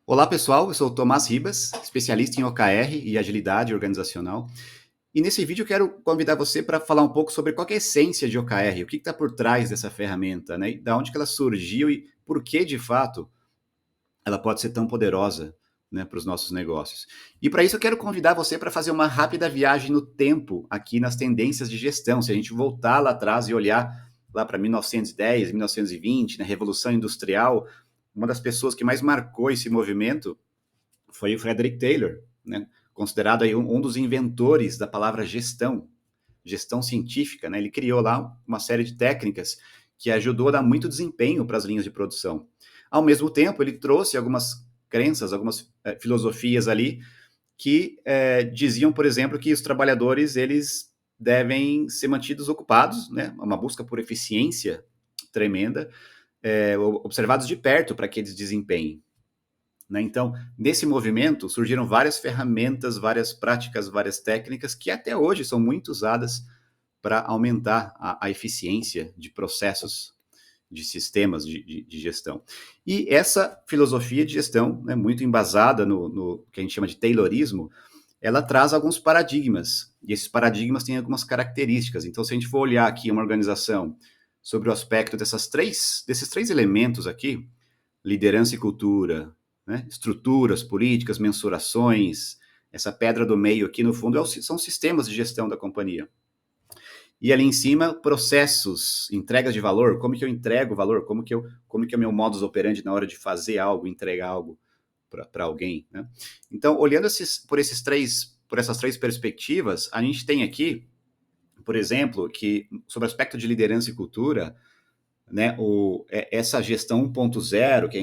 Olá, pessoal. Eu sou o Tomás Ribas, especialista em OKR e agilidade organizacional. E nesse vídeo eu quero convidar você para falar um pouco sobre qual que é a essência de OKR, o que está por trás dessa ferramenta, né? E da onde que ela surgiu e por que, de fato, ela pode ser tão poderosa, né, para os nossos negócios. E para isso eu quero convidar você para fazer uma rápida viagem no tempo aqui nas tendências de gestão. Se a gente voltar lá atrás e olhar lá para 1910, 1920, na Revolução Industrial, uma das pessoas que mais marcou esse movimento foi o Frederick Taylor, né? Considerado aí um dos inventores da palavra gestão, gestão científica, né? Ele criou lá uma série de técnicas que ajudou a dar muito desempenho para as linhas de produção. Ao mesmo tempo, ele trouxe algumas crenças, algumas filosofias ali que diziam, por exemplo, que os trabalhadores eles devem ser mantidos ocupados, né? Uma busca por eficiência tremenda, observados de perto para que eles desempenhem. Né? Então, nesse movimento surgiram várias ferramentas, várias práticas, várias técnicas que até hoje são muito usadas para aumentar a eficiência de processos, de sistemas de gestão. E essa filosofia de gestão, né, muito embasada no que a gente chama de Taylorismo, ela traz alguns paradigmas, e esses paradigmas têm algumas características. Então, se a gente for olhar aqui uma organização sobre o aspecto desses três elementos aqui, liderança e cultura, né? Estruturas, políticas, mensurações, essa pedra do meio aqui, no fundo, são sistemas de gestão da companhia. E ali em cima, processos, entregas de valor, como que eu entrego valor, como que é o meu modus operandi na hora de fazer algo, entregar algo para alguém, né? Então, olhando por essas três perspectivas, a gente tem aqui, por exemplo, que sobre o aspecto de liderança e cultura, né, essa gestão 1.0 que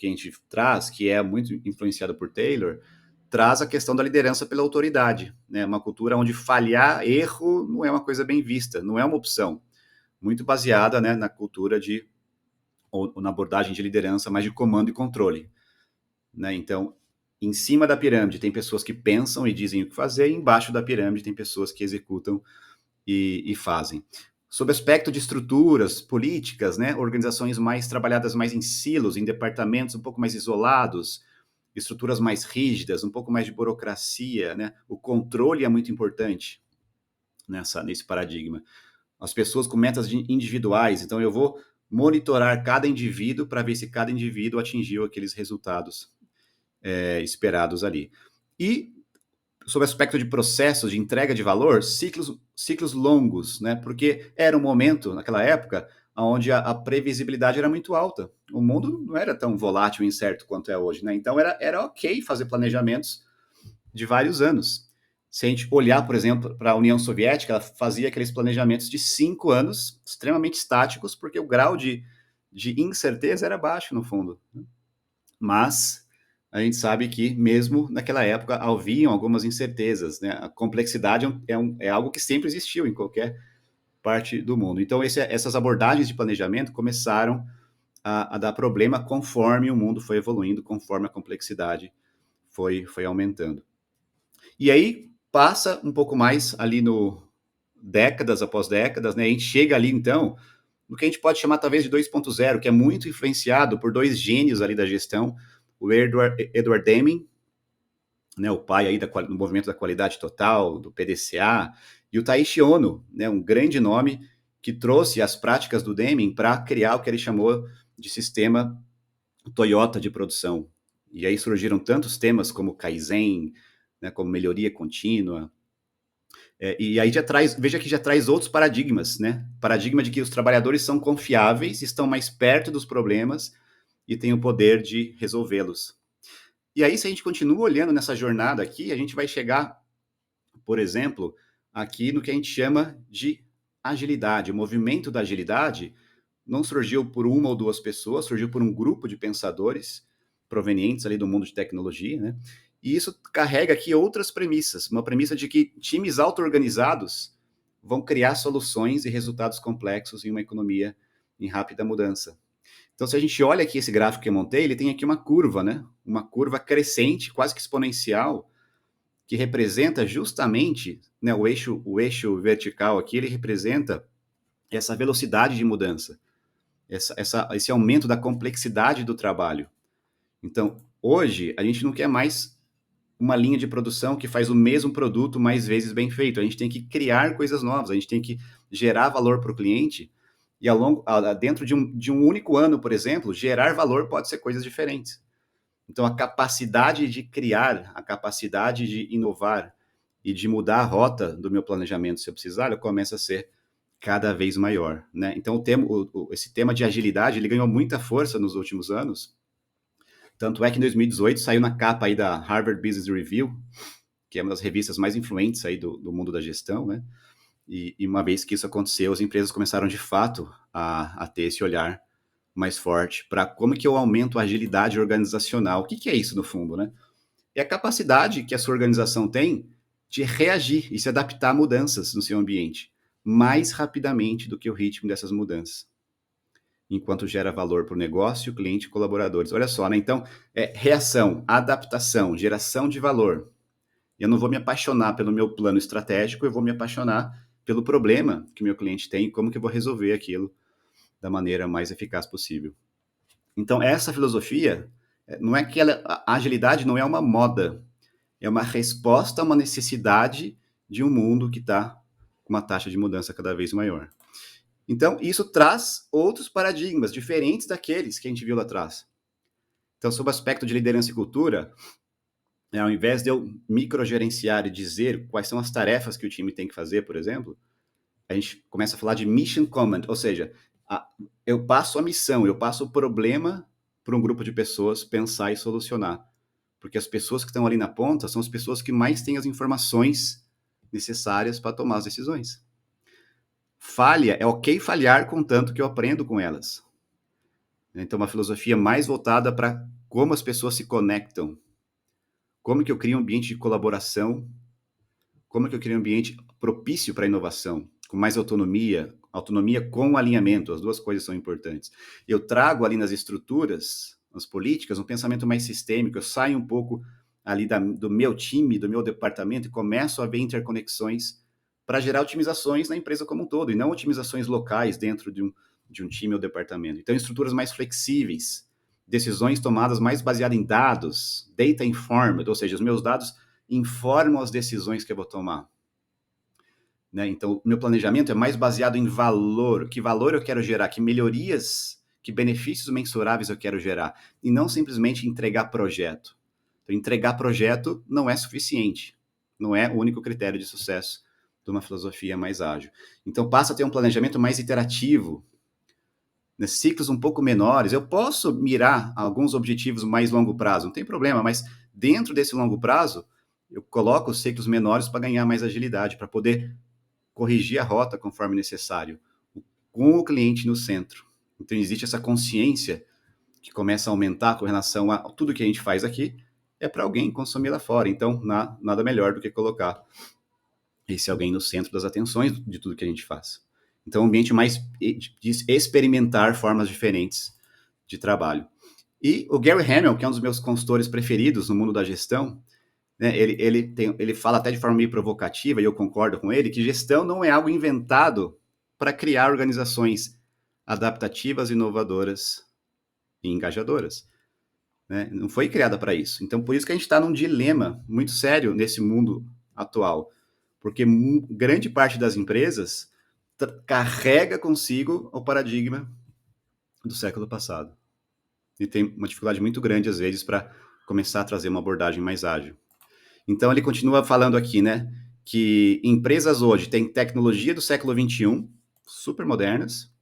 a gente traz, que é muito influenciada por Taylor, traz a questão da liderança pela autoridade, né, uma cultura onde falhar, erro, não é uma coisa bem vista, não é uma opção, muito baseada, né, na cultura ou na abordagem de liderança, mais de comando e controle. Né? Então, em cima da pirâmide tem pessoas que pensam e dizem o que fazer, e embaixo da pirâmide tem pessoas que executam e fazem. Sob aspecto de estruturas políticas, né, organizações mais trabalhadas mais em silos, em departamentos um pouco mais isolados, estruturas mais rígidas, um pouco mais de burocracia, né, o controle é muito importante nesse paradigma. As pessoas com metas individuais, então eu vou monitorar cada indivíduo para ver se cada indivíduo atingiu aqueles resultados esperados ali. E sob o aspecto de processos de entrega de valor, ciclos longos, né? Porque era um momento, naquela época, onde a previsibilidade era muito alta. O mundo não era tão volátil e incerto quanto é hoje, né? Então era ok fazer planejamentos de vários anos. Se a gente olhar, por exemplo, para a União Soviética, ela fazia aqueles planejamentos de 5 anos, extremamente estáticos, porque o grau de incerteza era baixo, no fundo. Mas a gente sabe que, mesmo naquela época, haviam algumas incertezas, né? A complexidade é algo que sempre existiu em qualquer parte do mundo. Então, essas abordagens de planejamento começaram a dar problema conforme o mundo foi evoluindo, conforme a complexidade foi aumentando. E aí passa um pouco mais ali no décadas após décadas, né? A gente chega ali, então, no que a gente pode chamar talvez de 2.0, que é muito influenciado por dois gênios ali da gestão, o Edward Deming, né, o pai aí do movimento da qualidade total, do PDCA, e o Taiichi Ono, né, um grande nome que trouxe as práticas do Deming para criar o que ele chamou de sistema Toyota de produção. E aí surgiram tantos temas como Kaizen, né, como melhoria contínua. E aí veja que já traz outros paradigmas, né? Paradigma de que os trabalhadores são confiáveis, estão mais perto dos problemas e têm o poder de resolvê-los. E aí, se a gente continua olhando nessa jornada aqui, a gente vai chegar, por exemplo, aqui no que a gente chama de agilidade. O movimento da agilidade não surgiu por uma ou duas pessoas, surgiu por um grupo de pensadores provenientes ali do mundo de tecnologia, né? E isso carrega aqui outras premissas. Uma premissa de que times auto-organizados vão criar soluções e resultados complexos em uma economia em rápida mudança. Então, se a gente olha aqui esse gráfico que eu montei, ele tem aqui uma curva, né? Uma curva crescente, quase que exponencial, que representa justamente, né, o eixo vertical aqui, ele representa essa velocidade de mudança, esse aumento da complexidade do trabalho. Então, hoje, a gente não quer mais uma linha de produção que faz o mesmo produto mais vezes bem feito. A gente tem que criar coisas novas, a gente tem que gerar valor para o cliente e dentro de um único ano, por exemplo, gerar valor pode ser coisas diferentes. Então, a capacidade de criar, a capacidade de inovar e de mudar a rota do meu planejamento, se eu precisar, ela começa a ser cada vez maior, né? Então, esse tema de agilidade, ele ganhou muita força nos últimos anos. Tanto é que em 2018 saiu na capa aí da Harvard Business Review, que é uma das revistas mais influentes aí do mundo da gestão, né? E uma vez que isso aconteceu, as empresas começaram de fato a ter esse olhar mais forte para como que eu aumento a agilidade organizacional. O que, que é isso, no fundo, né? É a capacidade que a sua organização tem de reagir e se adaptar a mudanças no seu ambiente mais rapidamente do que o ritmo dessas mudanças, enquanto gera valor para o negócio, cliente e colaboradores. Olha só, né? Então, reação, adaptação, geração de valor. Eu não vou me apaixonar pelo meu plano estratégico, eu vou me apaixonar pelo problema que meu cliente tem e como que eu vou resolver aquilo da maneira mais eficaz possível. Então, essa filosofia, não é que a agilidade não é uma moda, é uma resposta a uma necessidade de um mundo que está com uma taxa de mudança cada vez maior. Então, isso traz outros paradigmas diferentes daqueles que a gente viu lá atrás. Então, sob o aspecto de liderança e cultura, ao invés de eu microgerenciar e dizer quais são as tarefas que o time tem que fazer, por exemplo, a gente começa a falar de mission command, ou seja, eu passo a missão, eu passo o problema para um grupo de pessoas pensar e solucionar. Porque as pessoas que estão ali na ponta são as pessoas que mais têm as informações necessárias para tomar as decisões. Falha é ok falhar, contanto que eu aprendo com elas. Então, uma filosofia mais voltada para como as pessoas se conectam, como que eu crio um ambiente de colaboração, como que eu crio um ambiente propício para a inovação, com mais autonomia, autonomia com alinhamento, as duas coisas são importantes. Eu trago ali nas estruturas, nas políticas, um pensamento mais sistêmico, eu saio um pouco ali do meu time, do meu departamento e começo a ver interconexões para gerar otimizações na empresa como um todo, e não otimizações locais dentro de um time ou departamento. Então, estruturas mais flexíveis, decisões tomadas mais baseadas em dados, data informed, ou seja, os meus dados informam as decisões que eu vou tomar. Né? Então, meu planejamento é mais baseado em valor, que valor eu quero gerar, que melhorias, que benefícios mensuráveis eu quero gerar, e não simplesmente entregar projeto. Então, entregar projeto não é suficiente, não é o único critério de sucesso de uma filosofia mais ágil. Então, passa a ter um planejamento mais iterativo, né, ciclos um pouco menores. Eu posso mirar alguns objetivos mais longo prazo, não tem problema, mas dentro desse longo prazo, eu coloco os ciclos menores para ganhar mais agilidade, para poder corrigir a rota conforme necessário, com o cliente no centro. Então, existe essa consciência que começa a aumentar com relação a tudo que a gente faz aqui, é para alguém consumir lá fora. Então, nada melhor do que colocar esse alguém no centro das atenções de tudo que a gente faz. Então, um ambiente mais de experimentar formas diferentes de trabalho. E o Gary Hamel, que é um dos meus consultores preferidos no mundo da gestão, né, ele fala até de forma meio provocativa, e eu concordo com ele, que gestão não é algo inventado para criar organizações adaptativas, inovadoras e engajadoras. Né? Não foi criada para isso. Então, por isso que a gente está num dilema muito sério nesse mundo atual. Porque grande parte das empresas carrega consigo o paradigma do século passado. E tem uma dificuldade muito grande, às vezes, para começar a trazer uma abordagem mais ágil. Então, ele continua falando aqui, né, que empresas hoje têm tecnologia do século XXI, super modernas,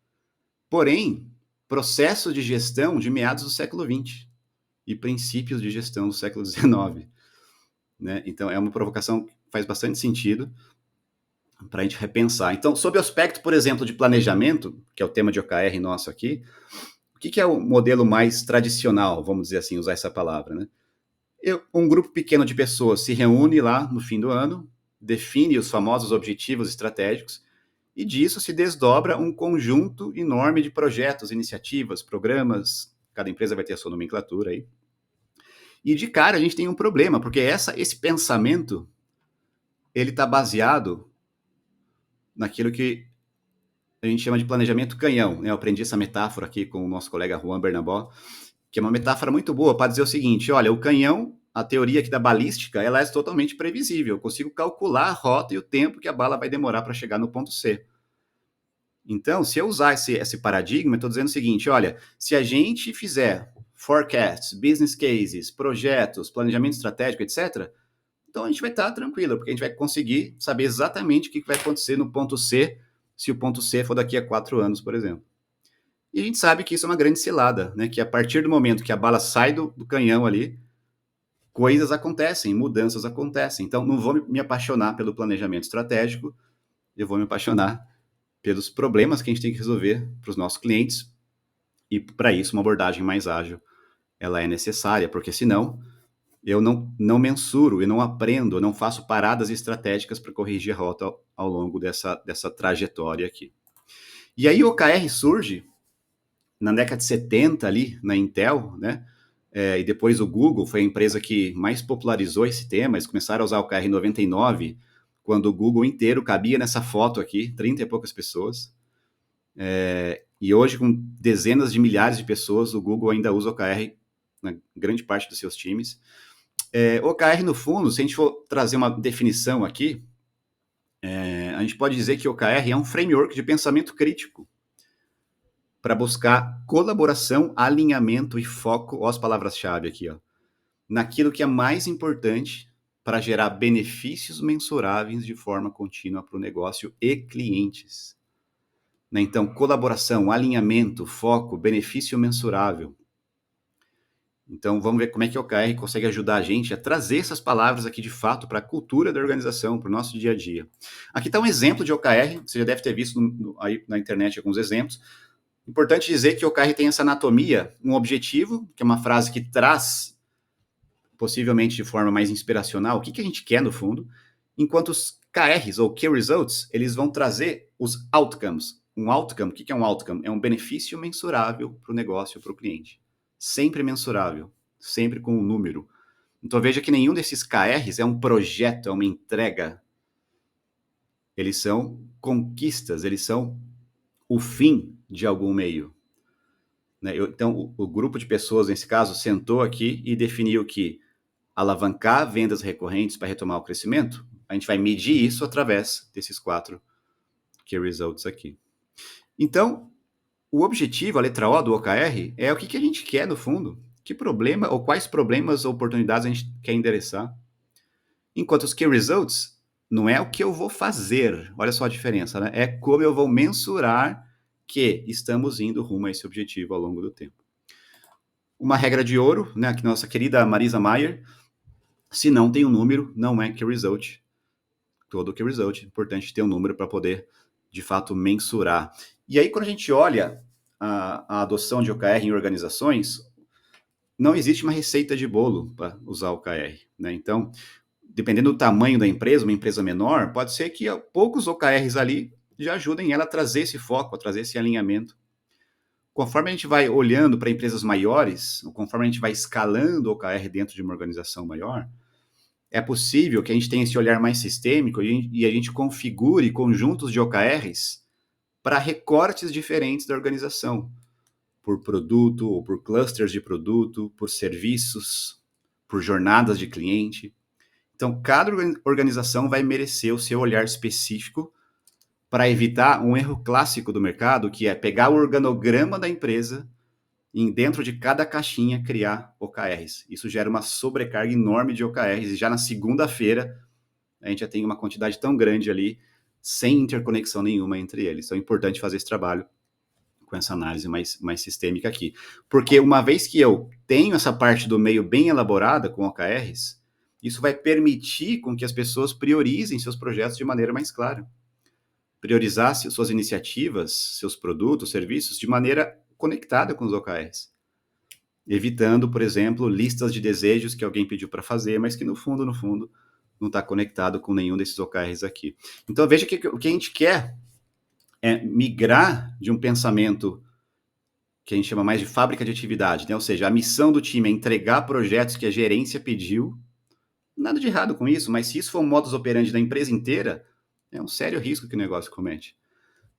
porém, processos de gestão de meados do século XX e princípios de gestão do século XIX. Né? Então, é uma provocação que faz bastante sentido para a gente repensar. Então, sob o aspecto, por exemplo, de planejamento, que é o tema de OKR nosso aqui, o que é o modelo mais tradicional, vamos dizer assim, usar essa palavra, né? Um grupo pequeno de pessoas se reúne lá no fim do ano, define os famosos objetivos estratégicos, e disso se desdobra um conjunto enorme de projetos, iniciativas, programas, cada empresa vai ter a sua nomenclatura aí. E de cara a gente tem um problema, porque esse pensamento, ele está baseado naquilo que a gente chama de planejamento canhão. Né? Eu aprendi essa metáfora aqui com o nosso colega Juan Bernabó, que é uma metáfora muito boa para dizer o seguinte: olha, o canhão, a teoria aqui da balística, ela é totalmente previsível. Eu consigo calcular a rota e o tempo que a bala vai demorar para chegar no ponto C. Então, se eu usar esse paradigma, eu estou dizendo o seguinte: olha, se a gente fizer forecasts, business cases, projetos, planejamento estratégico, etc., então a gente vai estar tranquilo, porque a gente vai conseguir saber exatamente o que vai acontecer no ponto C, se o ponto C for daqui a 4 anos, por exemplo. E a gente sabe que isso é uma grande cilada, né? Que a partir do momento que a bala sai do canhão ali, coisas acontecem, mudanças acontecem. Então, não vou me apaixonar pelo planejamento estratégico, eu vou me apaixonar pelos problemas que a gente tem que resolver para os nossos clientes. E para isso, uma abordagem mais ágil ela é necessária, porque senão eu não mensuro, eu não aprendo, eu não faço paradas estratégicas para corrigir a rota ao longo dessa trajetória aqui. E aí o OKR surge na década de 70 ali, na Intel, né? E depois o Google foi a empresa que mais popularizou esse tema. Eles começaram a usar o OKR em 99, quando o Google inteiro cabia nessa foto aqui, 30 e poucas pessoas. E hoje, com dezenas de milhares de pessoas, o Google ainda usa o OKR na grande parte dos seus times. OKR, no fundo, se a gente for trazer uma definição aqui, a gente pode dizer que o OKR é um framework de pensamento crítico para buscar colaboração, alinhamento e foco, ó as palavras-chave aqui, ó, naquilo que é mais importante para gerar benefícios mensuráveis de forma contínua para o negócio e clientes. Né? Então, colaboração, alinhamento, foco, benefício mensurável. Então, vamos ver como é que o OKR consegue ajudar a gente a trazer essas palavras aqui de fato para a cultura da organização, para o nosso dia a dia. Aqui está um exemplo de OKR, você já deve ter visto aí na internet alguns exemplos. Importante dizer que o OKR tem essa anatomia, um objetivo, que é uma frase que traz, possivelmente de forma mais inspiracional, o que a gente quer no fundo, enquanto os KRs, ou Key Results, eles vão trazer os outcomes. Um outcome, o que é um outcome? É um benefício mensurável para o negócio, para o cliente. Sempre mensurável, sempre com um número. Então veja que nenhum desses KRs é um projeto, é uma entrega. Eles são conquistas, eles são o fim de algum meio. Né? Então, o grupo de pessoas, nesse caso, sentou aqui e definiu que alavancar vendas recorrentes para retomar o crescimento, a gente vai medir isso através desses 4 Key Results aqui. Então, o objetivo, a letra O do OKR, é o que a gente quer no fundo. Que problema, ou quais problemas ou oportunidades a gente quer endereçar. Enquanto os Key Results não é o que eu vou fazer, olha só a diferença, né? É como eu vou mensurar que estamos indo rumo a esse objetivo ao longo do tempo. Uma regra de ouro, né, que nossa querida Marisa Mayer, se não tem um número, não é Key Result. Todo Key Result, é importante ter um número para poder, de fato, mensurar. E aí, quando a gente olha a adoção de OKR em organizações, não existe uma receita de bolo para usar o OKR. Né? Então, dependendo do tamanho da empresa, uma empresa menor, pode ser que poucos OKRs ali já ajudem ela a trazer esse foco, a trazer esse alinhamento. Conforme a gente vai olhando para empresas maiores, conforme a gente vai escalando o OKR dentro de uma organização maior, é possível que a gente tenha esse olhar mais sistêmico e a gente configure conjuntos de OKRs para recortes diferentes da organização, por produto ou por clusters de produto, por serviços, por jornadas de cliente. Então, cada organização vai merecer o seu olhar específico para evitar um erro clássico do mercado, que é pegar o organograma da empresa e dentro de cada caixinha criar OKRs. Isso gera uma sobrecarga enorme de OKRs e já na segunda-feira a gente já tem uma quantidade tão grande ali, sem interconexão nenhuma entre eles. Então é importante fazer esse trabalho com essa análise mais sistêmica aqui. Porque uma vez que eu tenho essa parte do meio bem elaborada com OKRs, isso vai permitir com que as pessoas priorizem seus projetos de maneira mais clara. Priorizar suas iniciativas, seus produtos, serviços, de maneira conectada com os OKRs. Evitando, por exemplo, listas de desejos que alguém pediu para fazer, mas que no fundo, não está conectado com nenhum desses OKRs aqui. Então veja que o que a gente quer é migrar de um pensamento que a gente chama mais de fábrica de atividade, né? Ou seja, a missão do time é entregar projetos que a gerência pediu. Nada de errado com isso, mas se isso for um modus operandi da empresa inteira, é um sério risco que o negócio comete.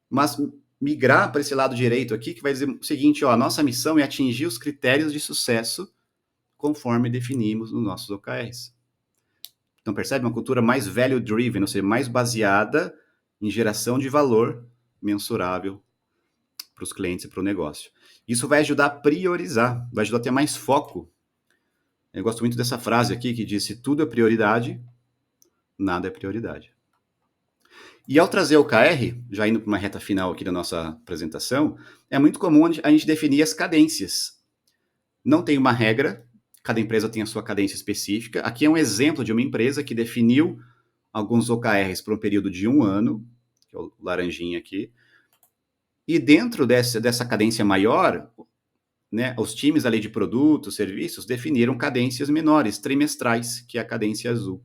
Mas migrar para esse lado direito aqui, que vai dizer o seguinte, ó, a nossa missão é atingir os critérios de sucesso conforme definimos nos nossos OKRs. Então, percebe? Uma cultura mais value-driven, ou seja, mais baseada em geração de valor mensurável para os clientes e para o negócio. Isso vai ajudar a priorizar, vai ajudar a ter mais foco. Eu gosto muito dessa frase aqui que diz: se tudo é prioridade, nada é prioridade. E ao trazer o OKR, já indo para uma reta final aqui da nossa apresentação, é muito comum a gente definir as cadências. Não tem uma regra, cada empresa tem a sua cadência específica. Aqui é um exemplo de uma empresa que definiu alguns OKRs por um período de 1 ano, que é o laranjinha aqui, e dentro dessa cadência maior, né, os times ali de produtos, serviços, definiram cadências menores, trimestrais, que é a cadência azul.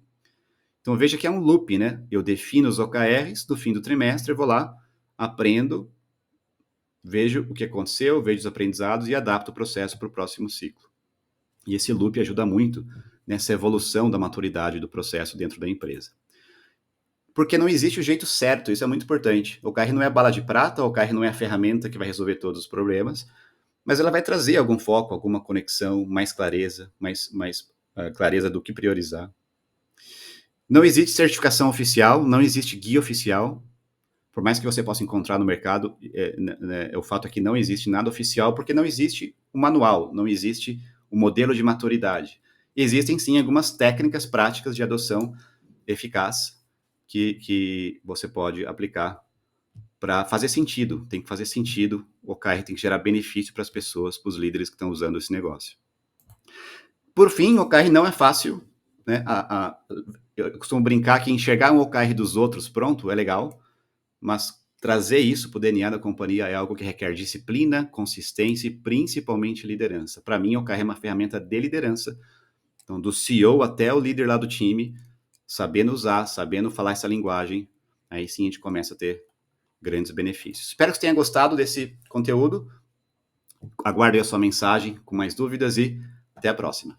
Então veja que é um loop, né? Eu defino os OKRs, do fim do trimestre eu vou lá, aprendo, vejo o que aconteceu, vejo os aprendizados e adapto o processo para o próximo ciclo. E esse loop ajuda muito nessa evolução da maturidade do processo dentro da empresa. Porque não existe o jeito certo, isso é muito importante. O OKR não é a bala de prata, o OKR não é a ferramenta que vai resolver todos os problemas, mas ela vai trazer algum foco, alguma conexão, mais clareza, mais clareza do que priorizar. Não existe certificação oficial, não existe guia oficial, por mais que você possa encontrar no mercado, o fato é que não existe nada oficial, porque não existe o manual, não existe o modelo de maturidade. Existem sim algumas técnicas práticas de adoção eficaz que você pode aplicar para fazer sentido. Tem que fazer sentido, o OKR tem que gerar benefício para as pessoas, para os líderes que estão usando esse negócio. Por fim, o OKR não é fácil, né? Eu costumo brincar que enxergar um OKR dos outros pronto é legal, mas trazer isso para o DNA da companhia é algo que requer disciplina, consistência e principalmente liderança. Para mim, o OKR é uma ferramenta de liderança, então do CEO até o líder lá do time, sabendo usar, sabendo falar essa linguagem, aí sim a gente começa a ter grandes benefícios. Espero que você tenha gostado desse conteúdo. Aguardo a sua mensagem com mais dúvidas e até a próxima.